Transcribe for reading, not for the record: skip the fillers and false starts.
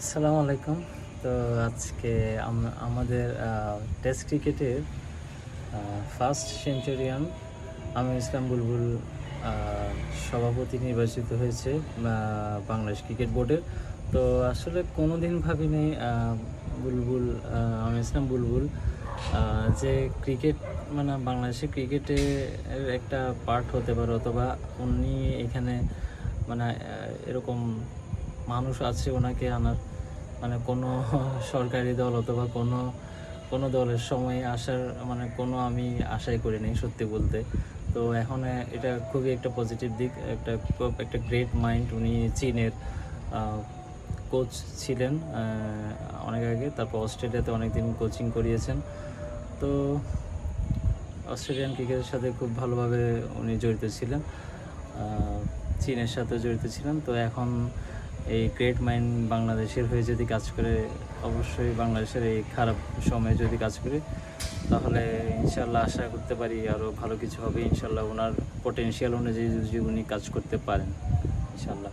আসসালামু আলাইকুম। তো আজকে আমাদের টেস্ট ক্রিকেটের ফার্স্ট সেঞ্চুরিয়ান আমির ইসলাম বুলবুল সভাপতি নির্বাচিত হয়েছে বাংলাদেশ ক্রিকেট বোর্ডের। তো আসলে কোনো দিন ভাবিনি বুলবুল আমির ইসলাম বুলবুল যে ক্রিকেট বাংলাদেশের ক্রিকেটের একটা পার্ট হতে পারে, অথবা উনি এখানে এরকম মানুষ আছে ওনাকে আনার, কোনো সরকারি দল অথবা কোনো দলের সময় আসার কোনো আমি আশাই করিনি সত্যি বলতে। তো এখন এটা খুবই একটা পজিটিভ দিক, একটা গ্রেট মাইন্ড। উনি চীনের কোচ ছিলেন অনেক আগে, তারপর অস্ট্রেলিয়াতে অনেক দিন কোচিং করিয়েছেন। তো অস্ট্রেলিয়ান ক্রিকেটের সাথে খুব ভালোভাবে উনি জড়িত ছিলেন, চীনের সাথে জড়িত ছিলেন। তো এখন এই গ্রেট মাইন্ড বাংলাদেশের হয়ে যদি কাজ করে, অবশ্যই বাংলাদেশের এই খারাপ সময়ে যদি কাজ করে, তাহলে ইনশাল্লাহ আশা করতে পারি আরও ভালো কিছু হবে ইনশাল্লাহ, ওনার পটেনশিয়াল অনুযায়ী যদি উনি কাজ করতে পারেন ইনশাল্লাহ।